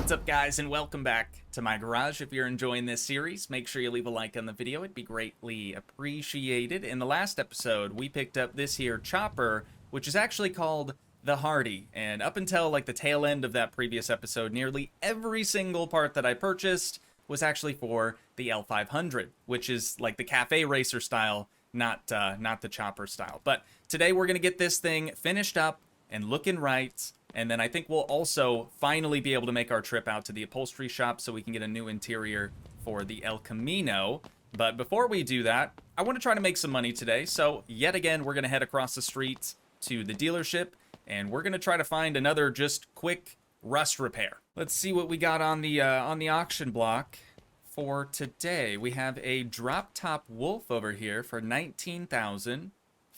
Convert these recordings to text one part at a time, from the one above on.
What's up, guys, and welcome back to my garage. If you're enjoying this series, make sure you leave a like on the video. It'd be greatly appreciated. In the last episode, we picked up this here chopper, which is actually called the Hardy. And up until like the tail end of that previous episode, nearly every single part that I purchased was actually for the L500, which is like the cafe racer style, not the chopper style. But today we're gonna get this thing finished up and looking right. And then I think we'll also finally be able to make our trip out to the upholstery shop so we can get a new interior for the El Camino. But before we do that, I want to try to make some money today. So yet again, we're going to head across the street to the dealership, and we're going to try to find another just quick rust repair. Let's see what we got on the auction block for today. We have a drop top wolf over here for 19,000,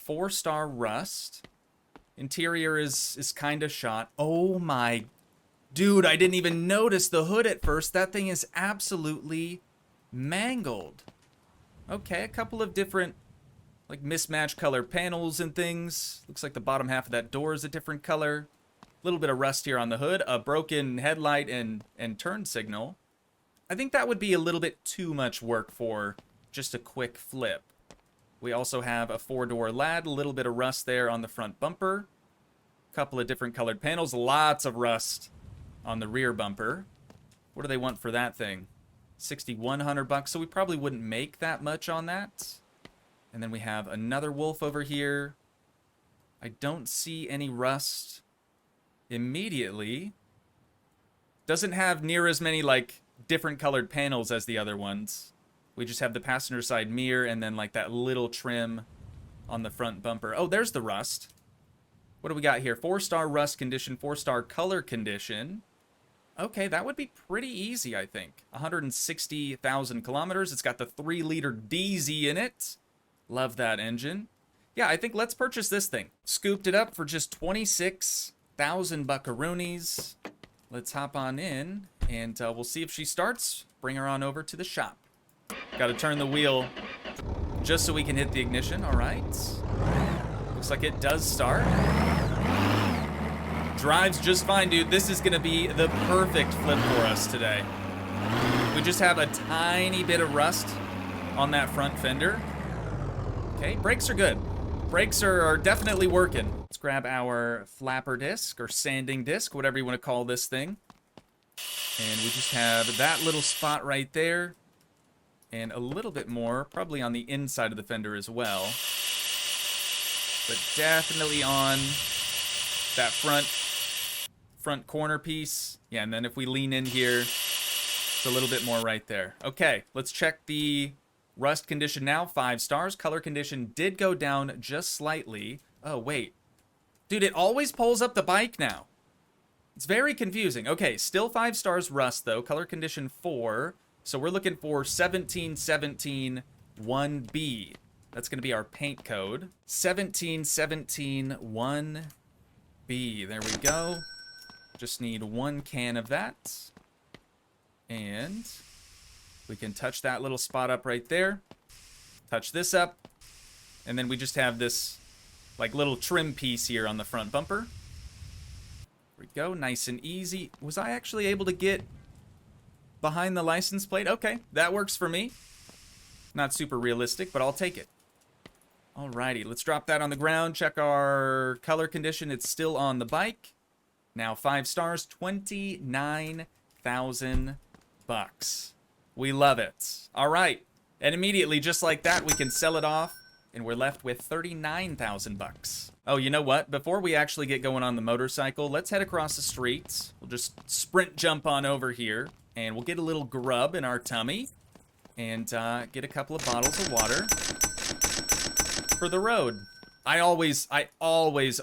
4-star rust. Interior is kind of shot. Oh my... Dude, I didn't even notice the hood at first. That thing is absolutely mangled. Okay, a couple of different, like, mismatched colored panels and things. Looks like the bottom half of that door is a different color. A little bit of rust here on the hood. A broken headlight and turn signal. I think that would be a little bit too much work for just a quick flip. We also have a 4-door lad, a little bit of rust there on the front bumper. A couple of different colored panels, lots of rust on the rear bumper. What do they want for that thing? 6,100 bucks, so we probably wouldn't make that much on that. And then we have another wolf over here. I don't see any rust immediately. Doesn't have near as many, like, different colored panels as the other ones. We just have the passenger side mirror and then like that little trim on the front bumper. Oh, there's the rust. What do we got here? 4-star rust condition, 4-star color condition. Okay, that would be pretty easy, I think. 160,000 kilometers. It's got the 3-liter DZ in it. Love that engine. Yeah, I think let's purchase this thing. Scooped it up for just 26,000 buckaroonies. Let's hop on in and we'll see if she starts. Bring her on over to the shop. Got to turn the wheel just so we can hit the ignition. All right. Looks like it does start. Drives just fine, dude. This is going to be the perfect flip for us today. We just have a tiny bit of rust on that front fender. Okay, brakes are good. Brakes are definitely working. Let's grab our flapper disc or sanding disc, whatever you want to call this thing. And we just have that little spot right there. And a little bit more, probably on the inside of the fender as well. But definitely on that front corner piece. Yeah, and then if we lean in here, it's a little bit more right there. Okay, let's check the rust condition now. 5 stars. Color condition did go down just slightly. Oh, wait. Dude, it always pulls up the bike now. It's very confusing. Okay, still 5 stars rust, though. Color condition 4. So we're looking for 1717 1B. That's going to be our paint code. 1717 1B. There we go. Just need 1 can of that. And we can touch that little spot up right there. Touch this up. And then we just have this like little trim piece here on the front bumper. There we go. Nice and easy. Was I actually able to get behind the license plate? Okay, that works for me. Not super realistic, but I'll take it. Alrighty, let's drop that on the ground. Check our color condition. It's still on the bike. Now 5 stars, 29,000 bucks. We love it. All right, and immediately, just like that, we can sell it off, and we're left with 39,000 bucks. Oh, you know what? Before we actually get going on the motorcycle, let's head across the streets. We'll just sprint jump on over here. And we'll get a little grub in our tummy and get a couple of bottles of water for the road. I always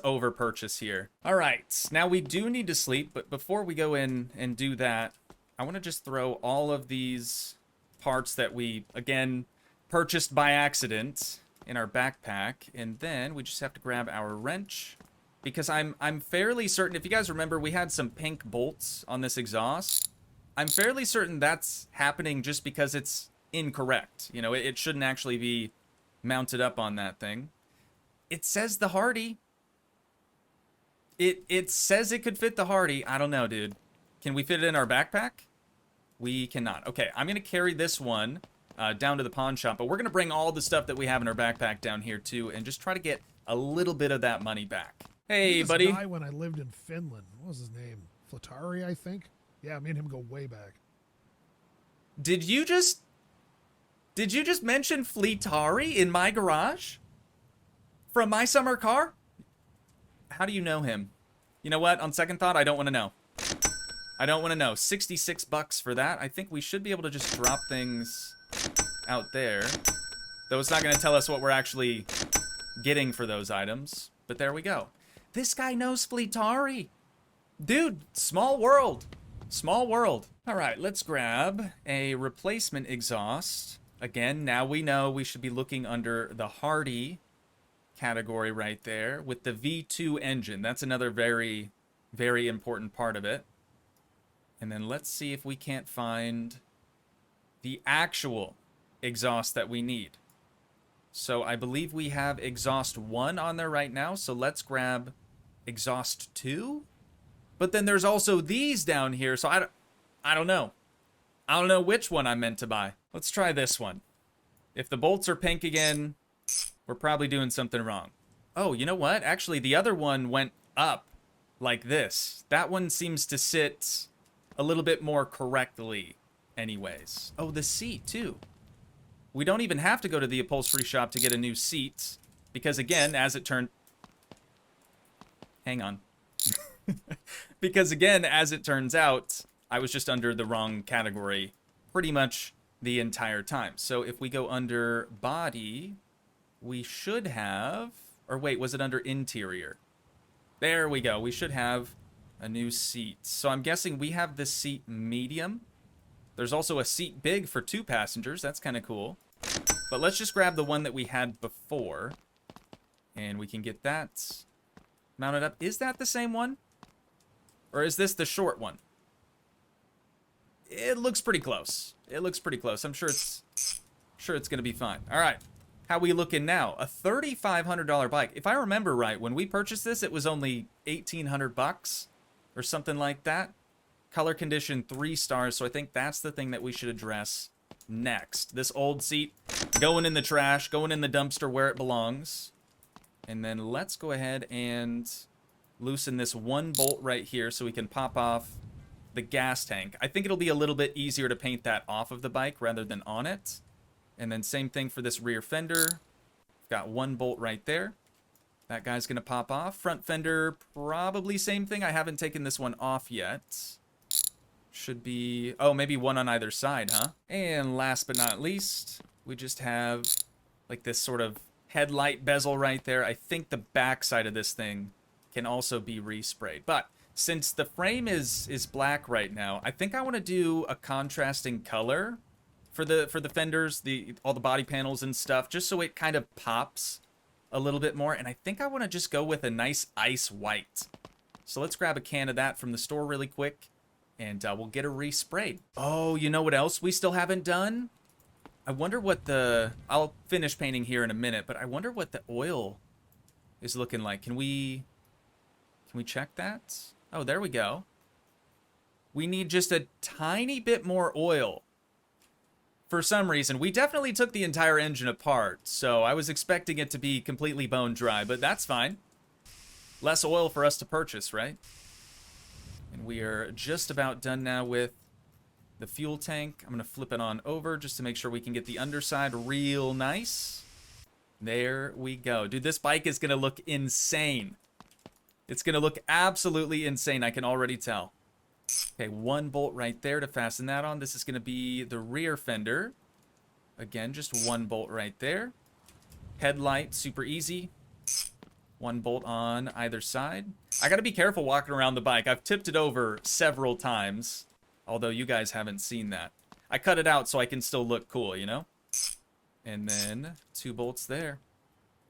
over purchase here. All right, now we do need to sleep, but before we go in and do that, I want to just throw all of these parts that we, again, purchased by accident in our backpack, and then we just have to grab our wrench because I'm fairly certain, if you guys remember, we had some pink bolts on this exhaust. I'm fairly certain that's happening just because it's incorrect. You know, it shouldn't actually be mounted up on that thing. It says the Hardy. It says it could fit the Hardy. I don't know, dude. Can we fit it in our backpack? We cannot. Okay, I'm going to carry this one down to the pawn shop, but we're going to bring all the stuff that we have in our backpack down here too and just try to get a little bit of that money back. Hey, this buddy. guy when I lived in Finland. What was his name? Flatari, I think. Yeah, me and him go way back. Did you just mention Fleetari in my garage? From my summer car? How do you know him? You know what? On second thought, I don't want to know. I don't want to know. 66 bucks for that. I think we should be able to just drop things out there. Though it's not going to tell us what we're actually getting for those items. But there we go. This guy knows Fleetari. Dude, small world. Small world. All right, let's grab a replacement exhaust. Again, now we know we should be looking under the Hardy category right there with the V2 engine. That's another very, very important part of it. And then let's see if we can't find the actual exhaust that we need. So I believe we have exhaust 1 on there right now. So let's grab exhaust 2. But then there's also these down here. So I don't know. I don't know which one I meant to buy. Let's try this one. If the bolts are pink again, we're probably doing something wrong. Oh, you know what? Actually, the other one went up like this. That one seems to sit a little bit more correctly anyways. Oh, the seat too. We don't even have to go to the upholstery shop to get a new seat because again, as it turned... Hang on. Because again, as it turns out, I was just under the wrong category pretty much the entire time. So if we go under body, we should have... Or wait, was it under interior? There we go. We should have a new seat. So I'm guessing we have the seat medium. There's also a seat big for 2 passengers. That's kind of cool. But let's just grab the one that we had before. And we can get that mounted up. Is that the same one? Or is this the short one? It looks pretty close. It looks pretty close. I'm sure it's going to be fine. All right. How we looking now? A $3,500 bike. If I remember right, when we purchased this, it was only 1,800 bucks or something like that. Color condition 3 stars. So I think that's the thing that we should address next. This old seat going in the trash, going in the dumpster where it belongs. And then let's go ahead and loosen this one bolt right here so we can pop off the gas tank. I think it'll be a little bit easier to paint that off of the bike rather than on it. And then same thing for this rear fender. Got one bolt right there. That guy's gonna pop off. Front fender, probably same thing. I haven't taken this one off yet. Should be, oh, maybe one on either side, huh? And last but not least, we just have like this sort of headlight bezel right there. I think the back side of this thing can also be resprayed. But since the frame is black right now, I think I want to do a contrasting color for the fenders, all the body panels and stuff, just so it kind of pops a little bit more. And I think I want to just go with a nice ice white. So let's grab a can of that from the store really quick, and we'll get it resprayed. Oh, you know what else we still haven't done? I wonder what I'll finish painting here in a minute, but I wonder what the oil is looking like. Can we check that? Oh, there we go. We need just a tiny bit more oil. For some reason, we definitely took the entire engine apart, so I was expecting it to be completely bone dry, but that's fine. Less oil for us to purchase, right? And we are just about done now with the fuel tank. I'm going to flip it on over just to make sure we can get the underside real nice. There we go. Dude, this bike is going to look insane. It's going to look absolutely insane, I can already tell. Okay, one bolt right there to fasten that on. This is going to be the rear fender. Again, just one bolt right there. Headlight, super easy. One bolt on either side. I got to be careful walking around the bike. I've tipped it over several times, although you guys haven't seen that. I cut it out so I can still look cool, you know? And then 2 bolts there.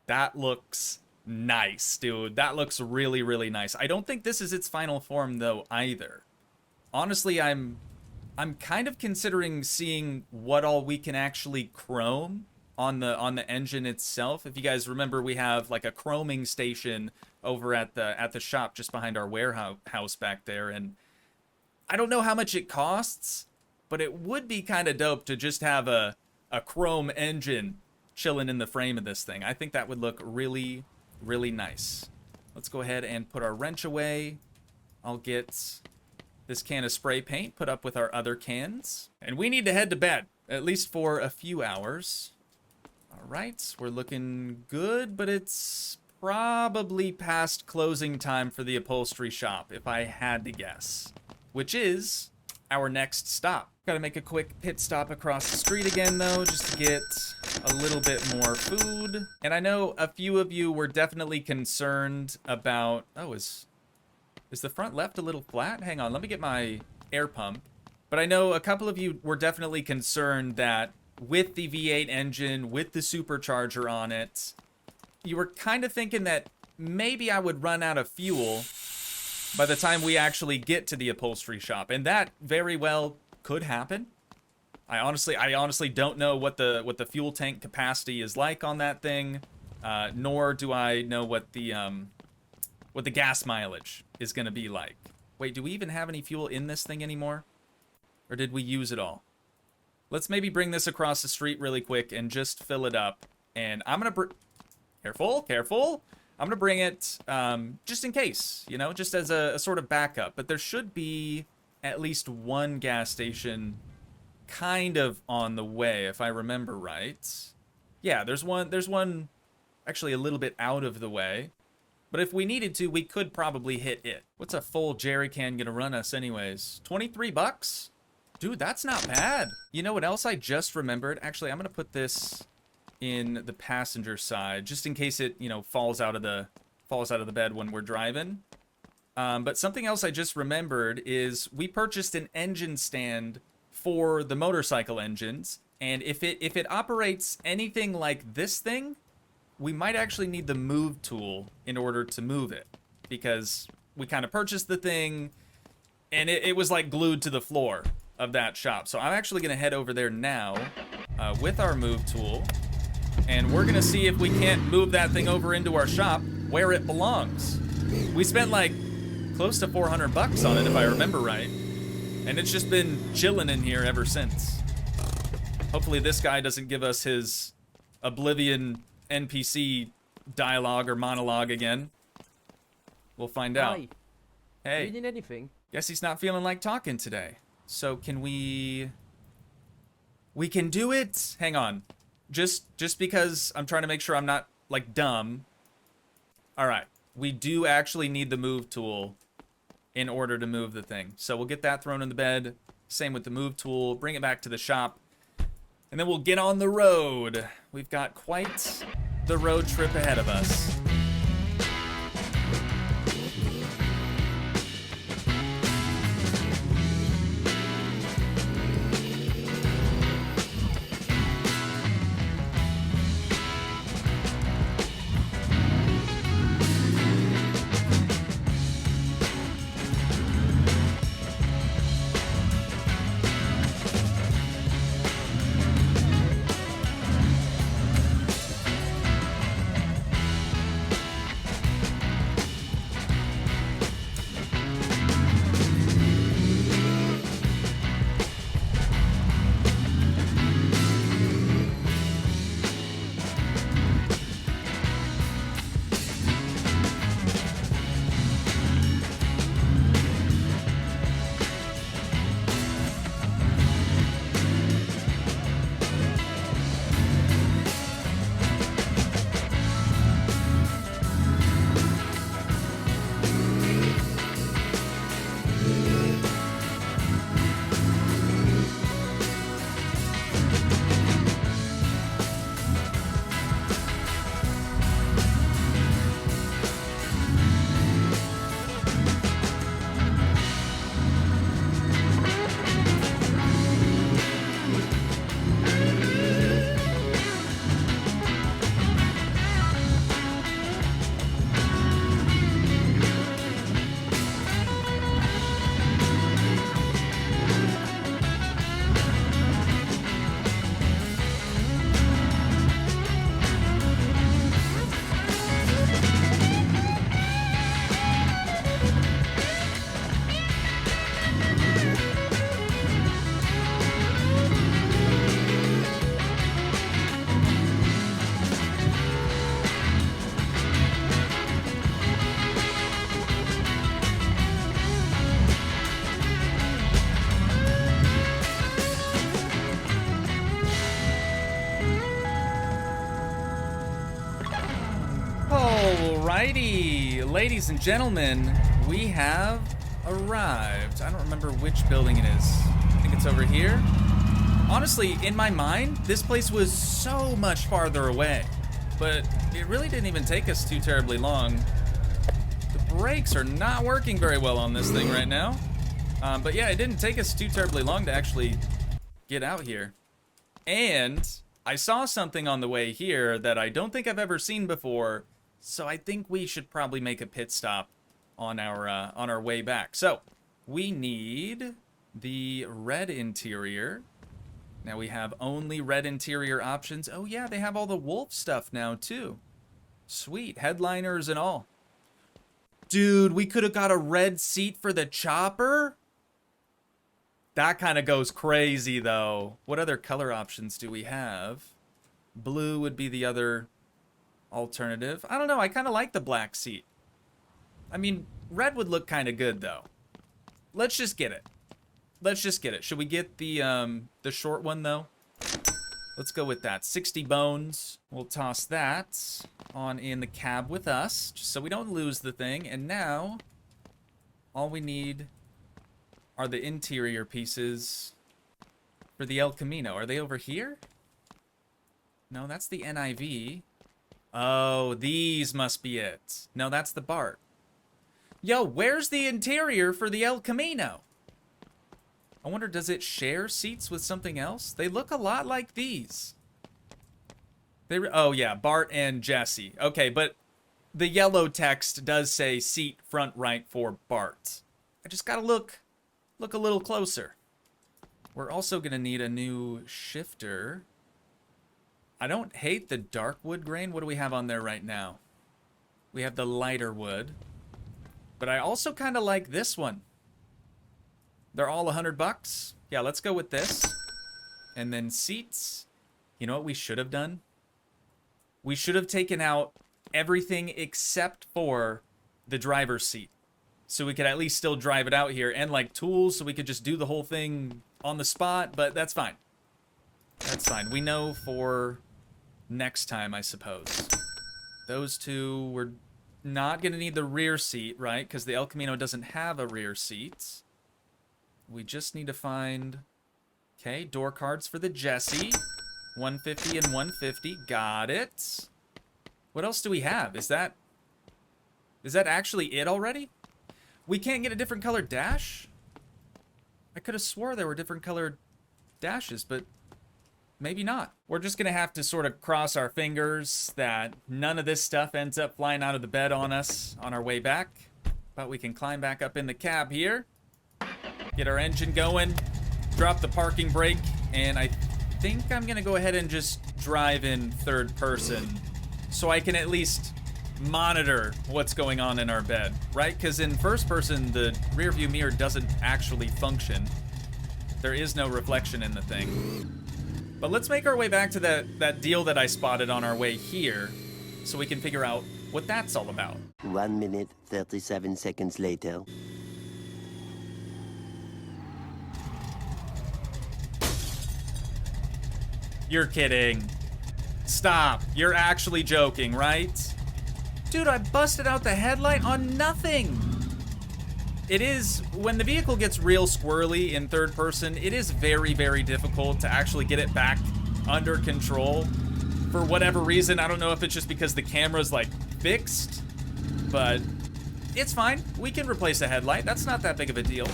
That looks nice, dude. That looks really, really nice. I don't think this is its final form, though, either. Honestly, I'm kind of considering seeing what all we can actually chrome on the engine itself. If you guys remember, we have like a chroming station over at the shop just behind our warehouse back there, and I don't know how much it costs, but it would be kind of dope to just have a chrome engine chilling in the frame of this thing. I think that would look really, really nice. Let's go ahead and put our wrench away. I'll get this can of spray paint put up with our other cans. And we need to head to bed, at least for a few hours. All right, we're looking good, but it's probably past closing time for the upholstery shop, if I had to guess. Which is our next stop. Gotta make a quick pit stop across the street again, though, just to get a little bit more food. And I know a few of you were definitely concerned about... Oh, is the front left a little flat? Hang on, let me get my air pump. But I know a couple of you were definitely concerned that with the V8 engine, with the supercharger on it, you were kind of thinking that maybe I would run out of fuel by the time we actually get to the upholstery shop. And that very well could happen. I honestly don't know what the fuel tank capacity is like on that thing, nor do I know what the gas mileage is going to be like. Wait, do we even have any fuel in this thing anymore? Or did we use it all? Let's maybe bring this across the street really quick and just fill it up. And I'm going to... Careful. I'm going to bring it just in case, you know, just as a sort of backup. But there should be at least one gas station kind of on the way, if I remember right. Yeah, there's one actually a little bit out of the way. But if we needed to, we could probably hit it. What's a full jerry can gonna run us anyways? 23 bucks? Dude, that's not bad. You know what else I just remembered? Actually, I'm gonna put this in the passenger side, just in case it, you know, falls out of the bed when we're driving. But something else I just remembered is we purchased an engine stand for the motorcycle engines, and if it operates anything like this thing, we might actually need the move tool in order to move it, because we kind of purchased the thing and it was like glued to the floor of that shop. So I'm actually gonna head over there now with our move tool, and we're gonna see if we can't move that thing over into our shop where it belongs. We spent like close to 400 bucks on it, if I remember right, and it's just been chilling in here ever since. Hopefully this guy doesn't give us his Oblivion NPC dialogue or monologue again. We'll find out. Hi. Hey. Do you need anything? Guess he's not feeling like talking today. So can we can do it? Hang on. Just because I'm trying to make sure I'm not like dumb. All right. We do actually need the move tool in order to move the thing. So we'll get that thrown in the bed. Same with the move tool. Bring it back to the shop. And then we'll get on the road. We've got quite the road trip ahead of us. Alrighty, ladies and gentlemen, we have arrived. I don't remember which building it is. I think it's over here. Honestly, in my mind, this place was so much farther away, but it really didn't even take us too terribly long. The brakes are not working very well on this thing right now. But yeah, it didn't take us too terribly long to actually get out here. And I saw something on the way here that I don't think I've ever seen before, so I think we should probably make a pit stop on our way back. So we need the red interior. Now we have only red interior options. Oh yeah, they have all the wolf stuff now too. Sweet, headliners and all. Dude, we could have got a red seat for the chopper. That kind of goes crazy though. What other color options do we have? Blue would be the other alternative. I don't know, I kind of like the black seat. I mean, red would look kind of good though. Let's just get it. Let's just get it. Should we get the short one though? Let's go with that. 60 bones. We'll toss that on in the cab with us, just so we don't lose the thing. And now, all we need are the interior pieces for the El Camino. Are they over here? No, that's the NIV. Oh, these must be it. No, that's the BART. Yo, where's the interior for the El Camino? I wonder, does it share seats with something else? They look a lot like these. Oh yeah, Bart and Jesse. Okay, but the yellow text does say seat front right for Bart. I just gotta look a little closer. We're also gonna need a new shifter. I don't hate the dark wood grain. What do we have on there right now? We have the lighter wood. But I also kind of like this one. They're all $100. Yeah, let's go with this. And then seats. You know what we should have done? We should have taken out everything except for the driver's seat. So we could at least still drive it out here. And like tools, so we could just do the whole thing on the spot. But that's fine. That's fine. We know for next time, I suppose. Those two, we're not going to need the rear seat, right? Because the El Camino doesn't have a rear seat. We just need to find, okay, door cards for the Jesse. 150 and 150. Got it. What else do we have? Is that actually it already? We can't get a different colored dash? I could have swore there were different colored dashes, but maybe not. We're just going to have to sort of cross our fingers that none of this stuff ends up flying out of the bed on us on our way back. But we can climb back up in the cab here. Get our engine going, drop the parking brake, and I think I'm gonna go ahead and just drive in third person so I can at least monitor what's going on in our bed, right? Because in first person, the rear view mirror doesn't actually function. There is no reflection in the thing. But let's make our way back to that deal that I spotted on our way here so we can figure out what that's all about. 1 minute, 37 seconds later. You're kidding. Stop. You're actually joking, right? Dude, I busted out the headlight on nothing. It is, when the vehicle gets real squirrely in third person, it is very, very difficult to actually get it back under control. For whatever reason, I don't know if it's just because the camera's like fixed, but it's fine. We can replace a headlight. That's not that big of a deal.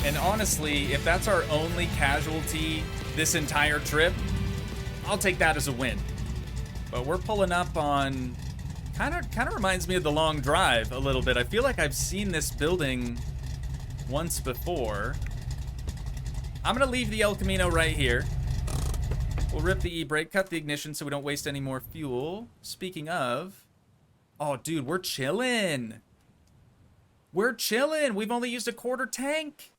And honestly, if that's our only casualty this entire trip, I'll take that as a win. But we're pulling up on, kind of reminds me of the long drive a little bit. I feel like I've seen this building once before. I'm gonna leave the El Camino right here. We'll rip the e-brake, cut the ignition so we don't waste any more fuel. Speaking of, oh dude, we're chilling. We're chilling. We've only used a quarter tank.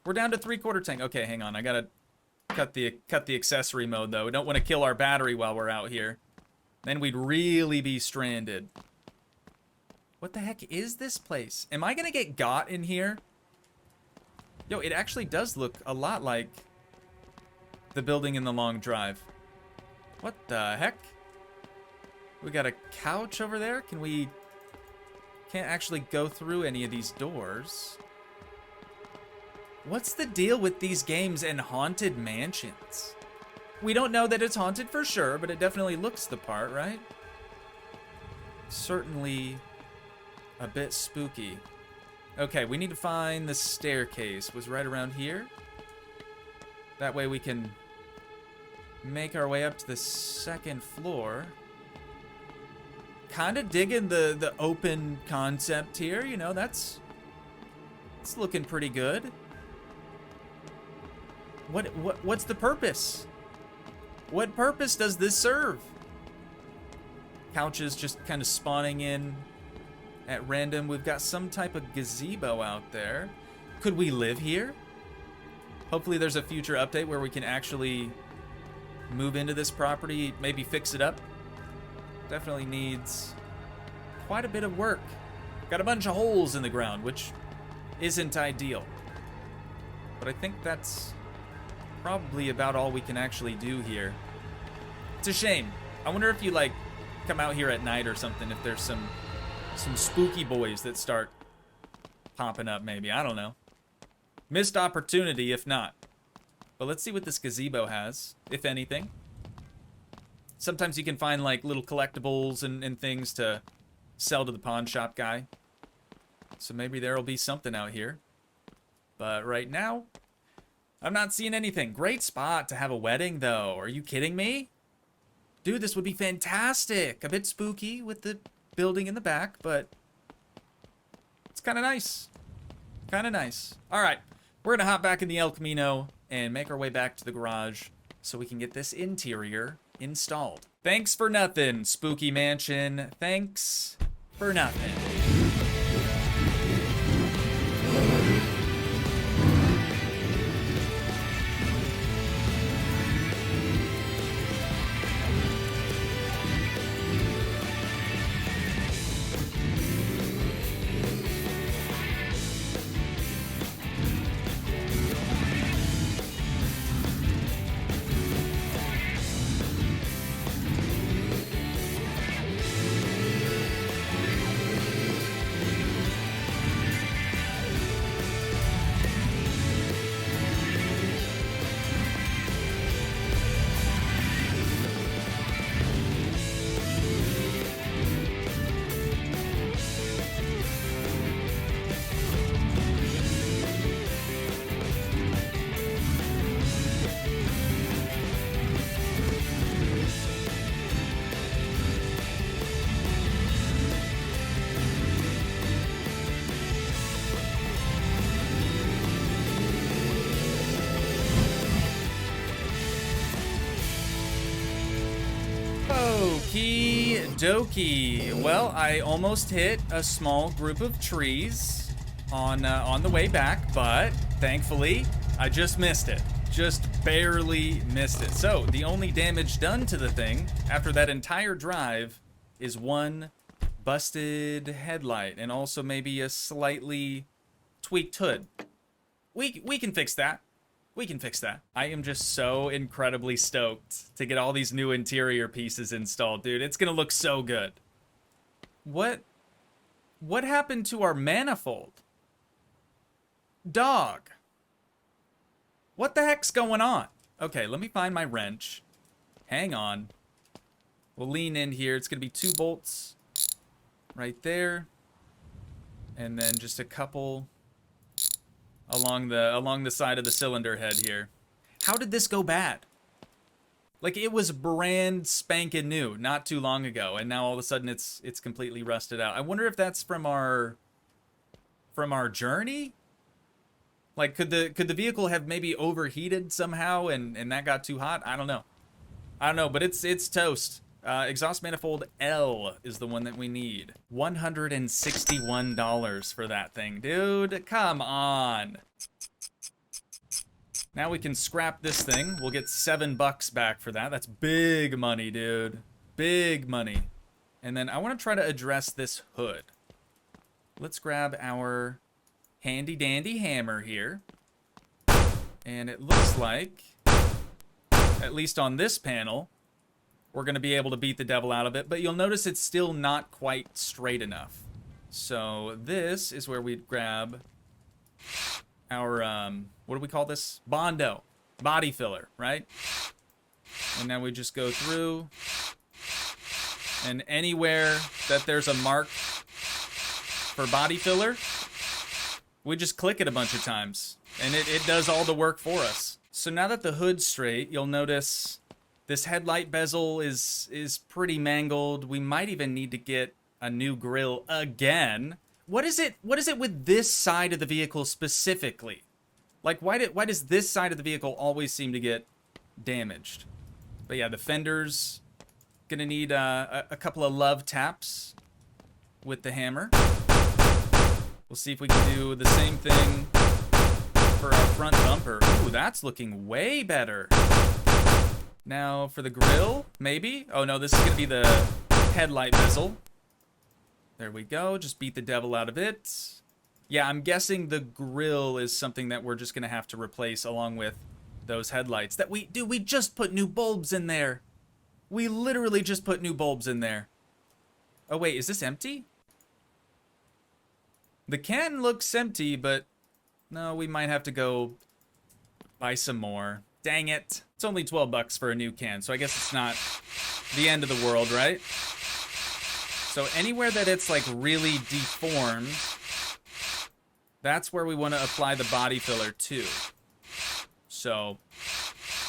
We're down to 3/4 tank. Okay, hang on. I gotta cut the accessory mode though. We don't want to kill our battery while we're out here. Then we'd really be stranded. What the heck is this place? Am I gonna get got in here? Yo, it actually does look a lot like the building in the long drive. What the heck? We got a couch over there? Can't actually go through any of these doors. What's the deal with these games and haunted mansions? We don't know that it's haunted for sure, but it definitely looks the part, right? Certainly a bit spooky. Okay, we need to find the staircase. Was right around here. That way we can make our way up to the second floor. Kind of digging the open concept here, you know, it's looking pretty good. What's the purpose? What purpose does this serve? Couches just kind of spawning in at random. We've got some type of gazebo out there. Could we live here? Hopefully there's a future update where we can actually move into this property, maybe fix it up. Definitely needs quite a bit of work. Got a bunch of holes in the ground, which isn't ideal. But I think that's probably about all we can actually do here. It's a shame. I wonder if you like come out here at night or something, if there's some spooky boys that start popping up maybe. I don't know. Missed opportunity if not. But let's see what this gazebo has, if anything. Sometimes you can find like little collectibles and things to sell to the pawn shop guy. So maybe there'll be something out here. But right now, I'm not seeing anything. Great spot to have a wedding though. Are you kidding me? Dude, this would be fantastic. A bit spooky with the building in the back, but it's kind of nice. Kind of nice. All right, we're gonna hop back in the El Camino and make our way back to the garage so we can get this interior installed. Thanks for nothing, Spooky Mansion. Thanks for nothing. Okie dokie. Well, I almost hit a small group of trees on the way back, but thankfully I just missed it. Just barely missed it. So the only damage done to the thing after that entire drive is one busted headlight and also maybe a slightly tweaked hood. We can fix that. We can fix that. I am just so incredibly stoked to get all these new interior pieces installed, dude. It's gonna look so good. What happened to our manifold? Dog. What the heck's going on? Okay, let me find my wrench. Hang on. We'll lean in here. It's gonna be 2 bolts right there. And then just a couple along the side of the cylinder head here. How did this go bad? Like, it was brand spanking new not too long ago, and now all of a sudden it's completely rusted out. I wonder if that's from our journey? Like, could the vehicle have maybe overheated somehow and that got too hot? I don't know. But it's toast. Exhaust manifold L is the one that we need. $161 for that thing, dude. Come on. Now we can scrap this thing. We'll get $7 back for that. That's big money, dude. Big money. And then I want to try to address this hood. let's grab our handy dandy hammer here. And it looks like, at least on this panel, we're going to be able to beat the devil out of it. But you'll notice it's still not quite straight enough. So this is where we'd grab our, what do we call this? Bondo. Body filler, right? And now we just go through. And anywhere that there's a mark for body filler, we just click it a bunch of times. And it does all the work for us. So now that the hood's straight, you'll notice this headlight bezel is pretty mangled. We might even need to get a new grille again. What is it with this side of the vehicle specifically? Like, why does this side of the vehicle always seem to get damaged? But yeah, the fender's gonna need a couple of love taps with the hammer. We'll see if we can do the same thing for our front bumper. Ooh, that's looking way better. Now for the grille, maybe? Oh no, this is gonna be the headlight bezel. There we go, just beat the devil out of it. Yeah, I'm guessing the grille is something that we're just gonna have to replace along with those headlights. That we just put new bulbs in there. We literally just put new bulbs in there. Oh wait, is this empty? The can looks empty, but no, we might have to go buy some more. Dang it. It's only 12 bucks for a new can, so I guess it's not the end of the world, right? So anywhere that it's like really deformed, that's where we want to apply the body filler to. So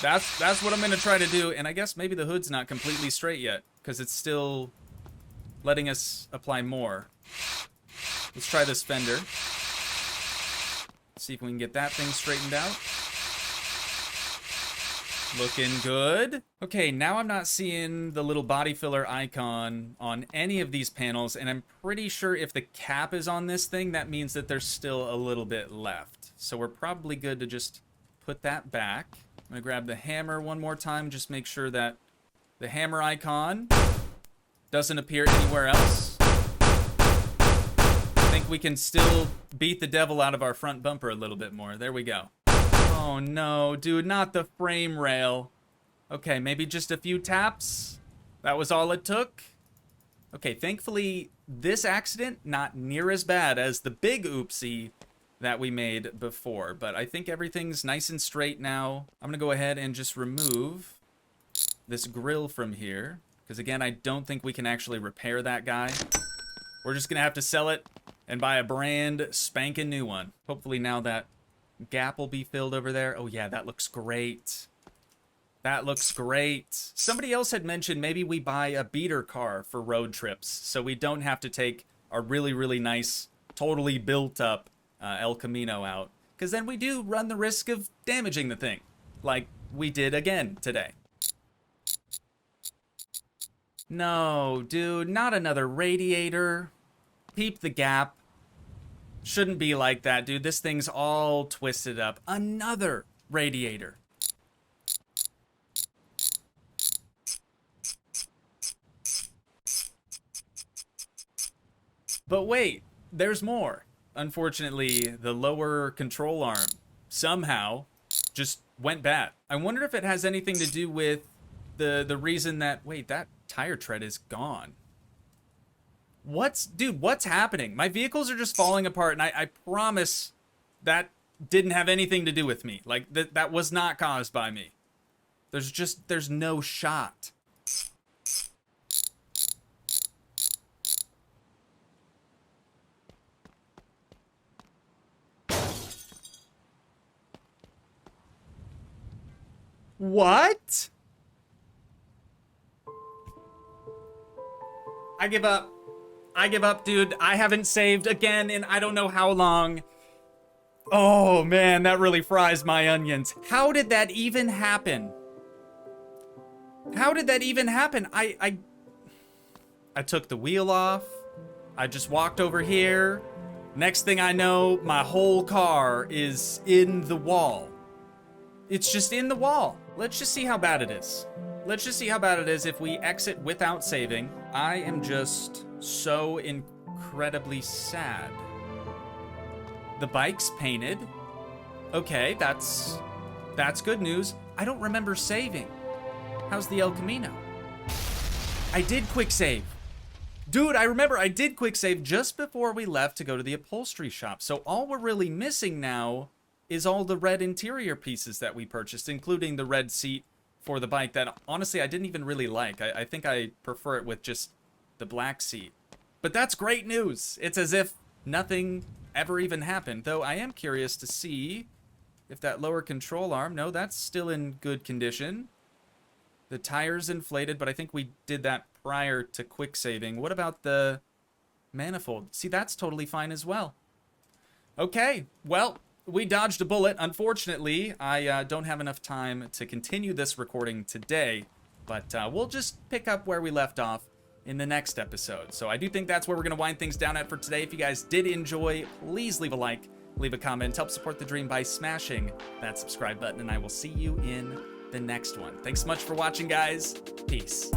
that's what I'm going to try to do, and I guess maybe the hood's not completely straight yet, because it's still letting us apply more. Let's try this fender. See if we can get that thing straightened out. Looking good. Okay, now I'm not seeing the little body filler icon on any of these panels, and I'm pretty sure if the cap is on this thing, that means that there's still a little bit left. So we're probably good to just put that back. I'm gonna grab the hammer one more time, just make sure that the hammer icon doesn't appear anywhere else. I think we can still beat the devil out of our front bumper a little bit more. There we go. Oh no, dude, not the frame rail. Okay, maybe just a few taps. That was all it took. Okay, thankfully, this accident not near as bad as the big oopsie that we made before. But I think everything's nice and straight now. I'm gonna go ahead and just remove this grill from here. Because again, I don't think we can actually repair that guy. We're just gonna have to sell it and buy a brand spanking new one. Hopefully now that gap will be filled over there. Oh yeah, that looks great. That looks great. Somebody else had mentioned maybe we buy a beater car for road trips so we don't have to take a really, really nice, totally built up El Camino out. Because then we do run the risk of damaging the thing, like we did again today. No, dude, not another radiator. Peep the gap. Shouldn't be like that, dude. This thing's all twisted up. Another radiator. But wait, there's more. Unfortunately, the lower control arm somehow just went bad. I wonder if it has anything to do with the reason that... Wait, that tire tread is gone. Dude, what's happening? My vehicles are just falling apart, and I promise that didn't have anything to do with me. Like, that was not caused by me. There's no shot. What? I give up. I give up, dude. I haven't saved again in I don't know how long. Oh, man, that really fries my onions. How did that even happen? How did that even happen? I took the wheel off. I just walked over here. Next thing I know, my whole car is in the wall. It's just in the wall. Let's just see how bad it is. Let's just see how bad it is if we exit without saving. I am just so incredibly sad. The bike's painted. Okay, that's good news. I don't remember saving. How's the El Camino? I did quick save. Dude, I remember I did quick save just before we left to go to the upholstery shop. So all we're really missing now is all the red interior pieces that we purchased, including the red seat for the bike that honestly I didn't even really like. I think I prefer it with just the black seat. But that's great news. It's as if nothing ever even happened, though I am curious to see if that lower control arm, no, that's still in good condition. The tire's inflated, but I think we did that prior to quick saving. What about the manifold? See, that's totally fine as well. Okay, well, we dodged a bullet. Unfortunately, I don't have enough time to continue this recording today, but we'll just pick up where we left off in the next episode. So I do think that's where we're going to wind things down at for today. If you guys did enjoy, please leave a like, leave a comment, help support the dream by smashing that subscribe button, and I will see you in the next one. Thanks so much for watching, guys. Peace.